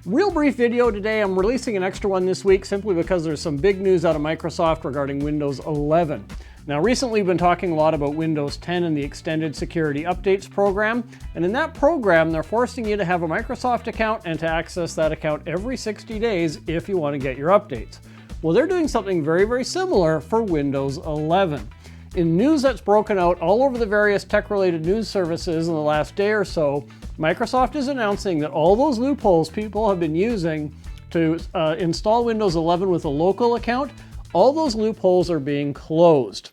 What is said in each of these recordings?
Real brief video today. I'm releasing an extra one this week simply because there's some big news out of Microsoft regarding Windows 11. Now recently we've been talking a lot about Windows 10 and the Extended Security Updates program, and in that program they're forcing you to have a Microsoft account and to access that account every 60 days if you want to get your updates. Well, they're doing something very similar for Windows 11. In news that's broken out all over the various tech-related news services in the last day or so, Microsoft is announcing that all those loopholes people have been using to install Windows 11 with a local account, all those loopholes are being closed.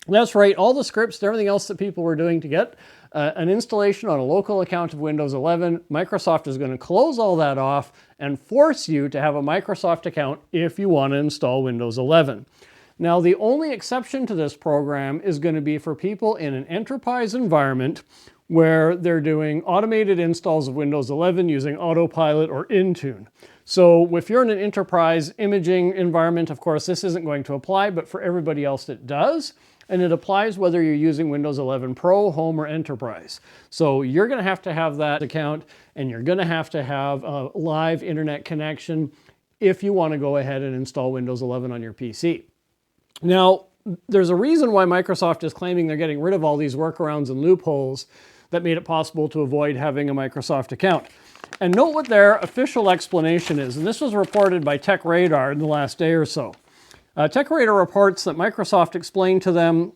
That's right, all the scripts and everything else that people were doing to get an installation on a local account of Windows 11, Microsoft is going to close all that off and force you to have a Microsoft account if you want to install Windows 11. Now, the only exception to this program is going to be for people in an enterprise environment where they're doing automated installs of Windows 11 using Autopilot or Intune. So if you're in an enterprise imaging environment, of course, this isn't going to apply, but for everybody else it does. And it applies whether you're using Windows 11 Pro, Home, or Enterprise. So you're going to have that account, and you're going to have a live internet connection if you want to go ahead and install Windows 11 on your PC. Now, there's a reason why Microsoft is claiming they're getting rid of all these workarounds and loopholes that made it possible to avoid having a Microsoft account. And note what their official explanation is, and this was reported by TechRadar in the last day or so. TechRadar reports that Microsoft explained to them,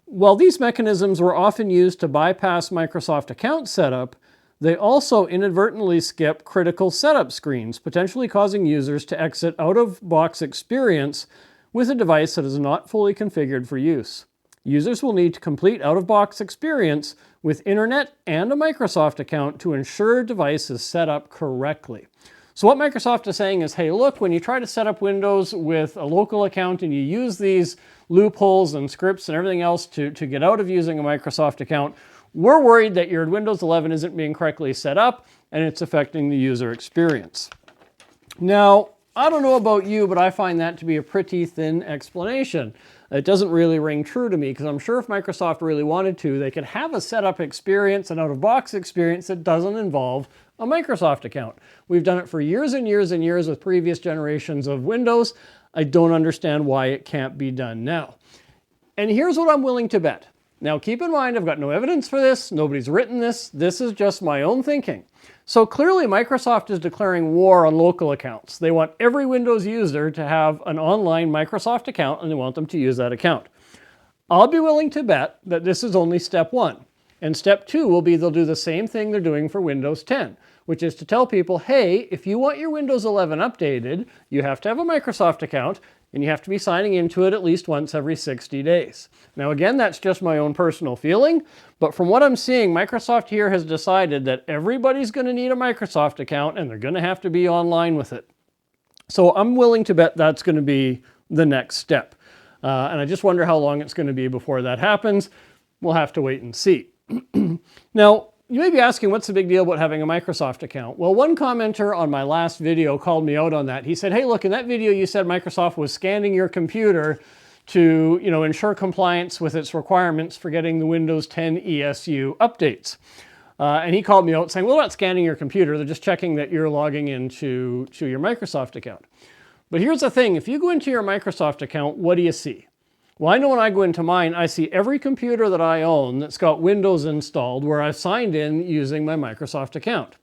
while these mechanisms were often used to bypass Microsoft account setup, they also inadvertently skip critical setup screens, potentially causing users to exit out-of-box experience with a device that is not fully configured for use. Users will need to complete out-of-box experience with internet and a Microsoft account to ensure device is set up correctly. So what Microsoft is saying is, hey, look, when you try to set up Windows with a local account and you use these loopholes and scripts and everything else to get out of using a Microsoft account, we're worried that your Windows 11 isn't being correctly set up and it's affecting the user experience. Now, I don't know about you, but I find that to be a pretty thin explanation. It doesn't really ring true to me, because I'm sure if Microsoft really wanted to, they could have a setup experience, an out-of-box experience that doesn't involve a Microsoft account. We've done it for years and years and years with previous generations of Windows. I don't understand why it can't be done now. And here's what I'm willing to bet. Now keep in mind, I've got no evidence for this, nobody's written this, this is just my own thinking. So clearly Microsoft is declaring war on local accounts. They want every Windows user to have an online Microsoft account, and they want them to use that account. I'll be willing to bet that this is only step one. And step two will be they'll do the same thing they're doing for Windows 10, which is to tell people, hey, if you want your Windows 11 updated, you have to have a Microsoft account, and you have to be signing into it at least once every 60 days. Now again, that's just my own personal feeling, but from what I'm seeing, Microsoft here has decided that everybody's going to need a Microsoft account and they're going to have to be online with it. So I'm willing to bet that's going to be the next step. And I just wonder how long it's going to be before that happens. We'll have to wait and see. Now, you may be asking, what's the big deal about having a Microsoft account? Well, one commenter on my last video called me out on that. He said, hey, look, in that video you said Microsoft was scanning your computer to, ensure compliance with its requirements for getting the Windows 10 ESU updates. And he called me out saying, well, they're not scanning your computer, they're just checking that you're logging into your Microsoft account. But here's the thing, if you go into your Microsoft account, what do you see? Well, I know when I go into mine, I see every computer that I own that's got Windows installed where I've signed in using my Microsoft account.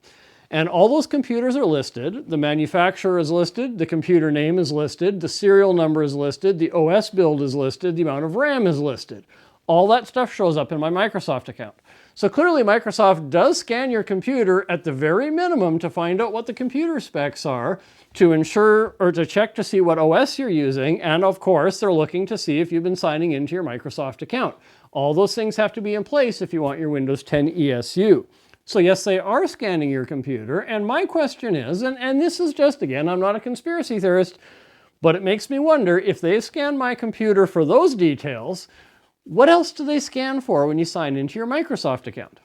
And all those computers are listed, the manufacturer is listed, the computer name is listed, the serial number is listed, the OS build is listed, the amount of RAM is listed. All that stuff shows up in my Microsoft account. So clearly Microsoft does scan your computer at the very minimum to find out what the computer specs are, to ensure or to check to see what OS you're using, and of course they're looking to see if you've been signing into your Microsoft account. All those things have to be in place if you want your Windows 10 ESU. So yes, they are scanning your computer, and my question is, and this is just, again, I'm not a conspiracy theorist, but it makes me wonder, if they scan my computer for those details, what else do they scan for when you sign into your Microsoft account?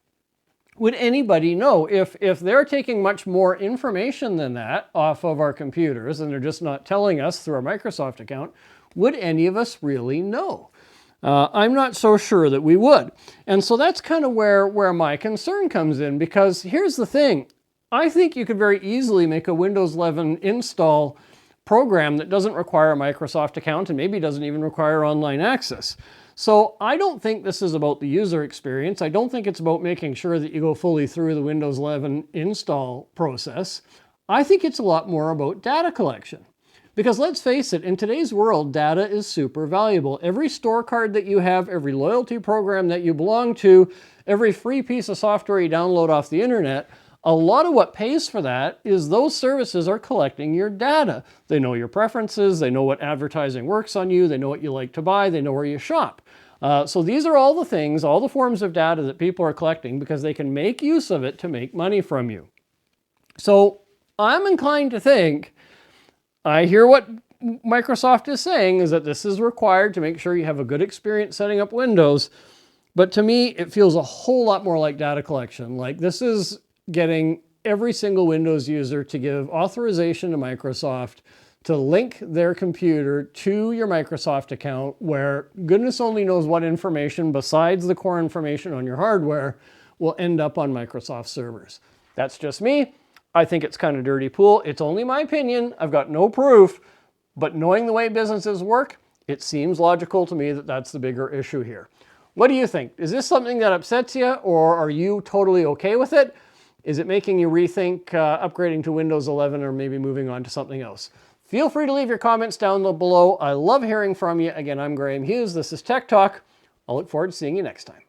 Would anybody know? If they're taking much more information than that off of our computers and they're just not telling us through our Microsoft account, would any of us really know? I'm not so sure that we would. And so that's kind of where my concern comes in, because here's the thing. I think you could very easily make a Windows 11 install program that doesn't require a Microsoft account and maybe doesn't even require online access. So I don't think this is about the user experience. I don't think it's about making sure that you go fully through the Windows 11 install process. I think it's a lot more about data collection. Because let's face it, in today's world, data is super valuable. Every store card that you have, every loyalty program that you belong to, every free piece of software you download off the internet, a lot of what pays for that is those services are collecting your data. They know your preferences, they know what advertising works on you, they know what you like to buy, they know where you shop. So these are all the things, all the forms of data that people are collecting because they can make use of it to make money from you. So I'm inclined to think, I hear what Microsoft is saying is that this is required to make sure you have a good experience setting up Windows. But to me, it feels a whole lot more like data collection. Like this is getting every single Windows user to give authorization to Microsoft to link their computer to your Microsoft account where goodness only knows what information besides the core information on your hardware will end up on Microsoft servers. That's just me. I think it's kind of dirty pool. It's only my opinion. I've got no proof, but knowing the way businesses work, it seems logical to me that that's the bigger issue here. What do you think? Is this something that upsets you, or are you totally okay with it? Is it making you rethink upgrading to Windows 11 or maybe moving on to something else? Feel free to leave your comments down below. I love hearing from you. Again, I'm Graham Hughes. This is Tech Talk. I'll look forward to seeing you next time.